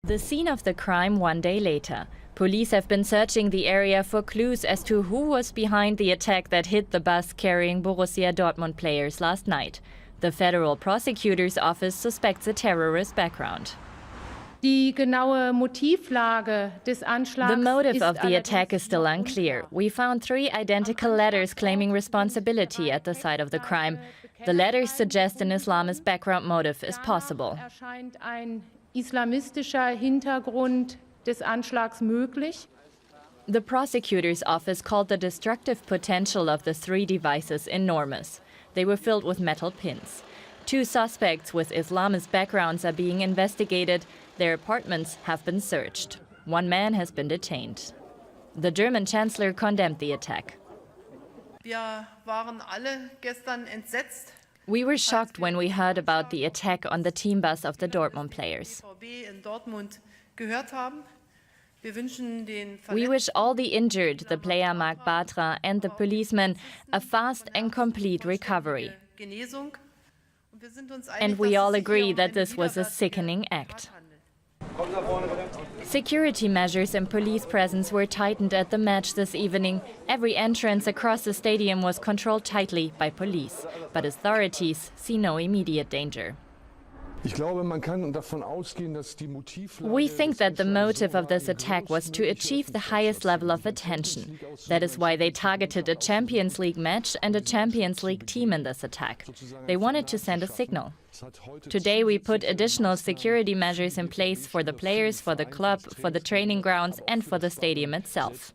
The scene of the crime one day later. Police have been searching the area for clues as to who was behind the attack that hit the bus carrying Borussia Dortmund players last night. The Federal Prosecutor's Office suspects a terrorist background. The motive of the attack is still unclear. We found 3 identical letters claiming responsibility at the site of the crime. The letters suggest an Islamist background motive is possible. Islamistischer Hintergrund des Anschlags möglich. The prosecutor's office called the destructive potential of the 3 devices enormous. They were filled with metal pins. 2 suspects with Islamist backgrounds are being investigated. Their apartments have been searched. 1 man has been detained. The German chancellor condemned the attack. Wir waren alle gestern entsetzt. We were shocked when we heard about the attack on the team bus of the Dortmund players. We wish all the injured, the player Marc Bartra and the policeman, a fast and complete recovery. And we all agree that this was a sickening act. Security measures and police presence were tightened at the match this evening. Every entrance across the stadium was controlled tightly by police, but authorities see no immediate danger. We think that the motive of this attack was to achieve the highest level of attention. That is why they targeted a Champions League match and a Champions League team in this attack. They wanted to send a signal. Today we put additional security measures in place for the players, for the club, for the training grounds and for the stadium itself.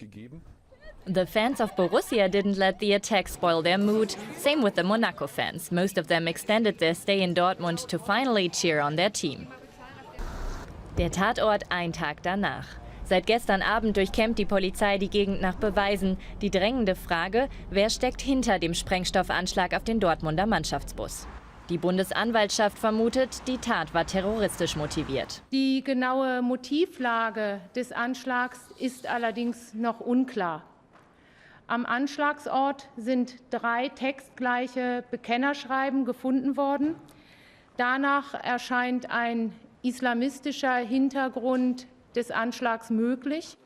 The fans of Borussia didn't let the attack spoil their mood. Same with the Monaco fans. Most of them extended their stay in Dortmund to finally cheer on their team. Der Tatort ein Tag danach. Seit gestern Abend durchkämmt die Polizei die Gegend nach Beweisen. Die drängende Frage, wer steckt hinter dem Sprengstoffanschlag auf den Dortmunder Mannschaftsbus? Die Bundesanwaltschaft vermutet, die Tat war terroristisch motiviert. Die genaue Motivlage des Anschlags ist allerdings noch unklar. Am Anschlagsort sind 3 textgleiche Bekennerschreiben gefunden worden. Danach erscheint ein islamistischer Hintergrund des Anschlags möglich.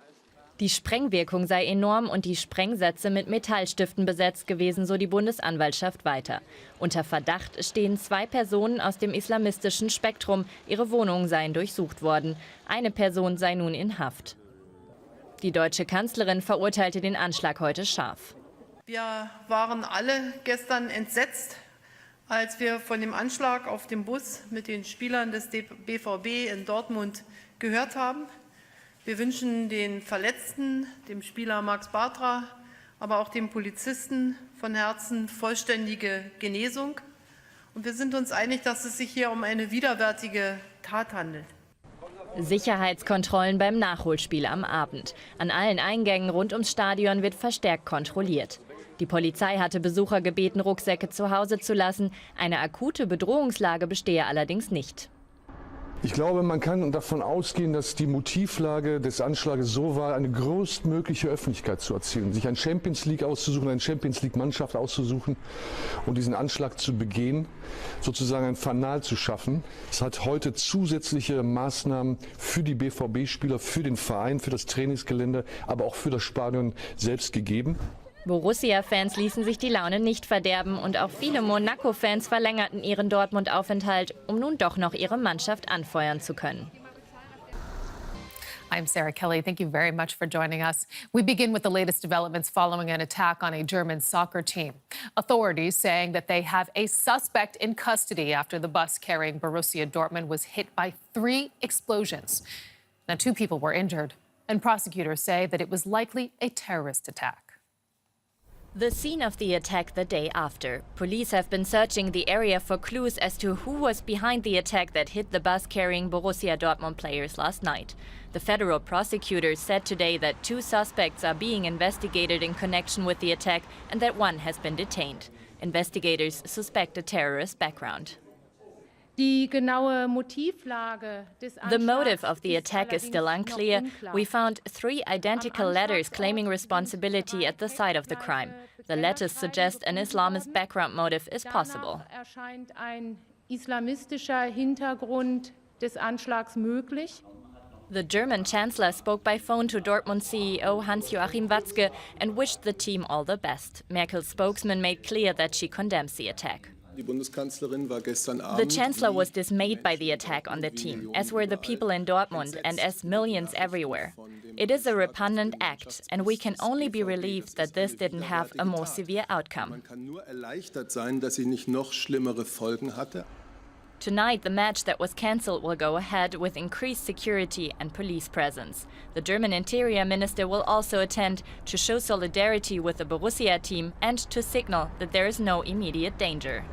Die Sprengwirkung sei enorm und die Sprengsätze mit Metallstiften besetzt gewesen, so die Bundesanwaltschaft weiter. Unter Verdacht stehen 2 Personen aus dem islamistischen Spektrum. Ihre Wohnungen seien durchsucht worden. Eine Person sei nun in Haft. Die deutsche Kanzlerin verurteilte den Anschlag heute scharf. Wir waren alle gestern entsetzt, als wir von dem Anschlag auf dem Bus mit den Spielern des BVB in Dortmund gehört haben. Wir wünschen den Verletzten, dem Spieler Marc Bartra, aber auch dem Polizisten von Herzen vollständige Genesung. Und wir sind uns einig, dass es sich hier um eine widerwärtige Tat handelt. Sicherheitskontrollen beim Nachholspiel am Abend. An allen Eingängen rund ums Stadion wird verstärkt kontrolliert. Die Polizei hatte Besucher gebeten, Rucksäcke zu Hause zu lassen. Eine akute Bedrohungslage bestehe allerdings nicht. Ich glaube, man kann davon ausgehen, dass die Motivlage des Anschlages so war, eine größtmögliche Öffentlichkeit zu erzielen, sich eine Champions League auszusuchen, eine Champions League Mannschaft auszusuchen und diesen Anschlag zu begehen, sozusagen ein Fanal zu schaffen. Es hat heute zusätzliche Maßnahmen für die BVB-Spieler, für den Verein, für das Trainingsgelände, aber auch für das Stadion selbst gegeben. Borussia-Fans ließen sich die Laune nicht verderben und auch viele Monaco-Fans verlängerten ihren Dortmund-Aufenthalt, um nun doch noch ihre Mannschaft anfeuern zu können. I'm Sarah Kelly. Thank you very much for joining us. We begin with the latest developments following an attack on a German soccer team. Authorities saying that they have a suspect in custody after the bus carrying Borussia Dortmund was hit by 3 explosions. Now, 2 people were injured, and prosecutors say that it was likely a terrorist attack. The scene of the attack the day after. Police have been searching the area for clues as to who was behind the attack that hit the bus carrying Borussia Dortmund players last night. The federal prosecutors said today that 2 suspects are being investigated in connection with the attack and that 1 has been detained. Investigators suspect a terrorist background. The motive of the attack is still unclear. We found 3 identical letters claiming responsibility at the site of the crime. The letters suggest an Islamist background motive is possible. Erscheint ein islamistischer Hintergrund des Anschlags möglich. The German Chancellor spoke by phone to Dortmund CEO Hans-Joachim Watzke and wished the team all the best. Merkel's spokesman made clear that she condemns the attack. The Chancellor was dismayed by the attack on the team, as were the people in Dortmund and as millions everywhere. It is a repugnant act, and we can only be relieved that this didn't have a more severe outcome. Tonight, the match that was cancelled will go ahead with increased security and police presence. The German Interior Minister will also attend to show solidarity with the Borussia team and to signal that there is no immediate danger.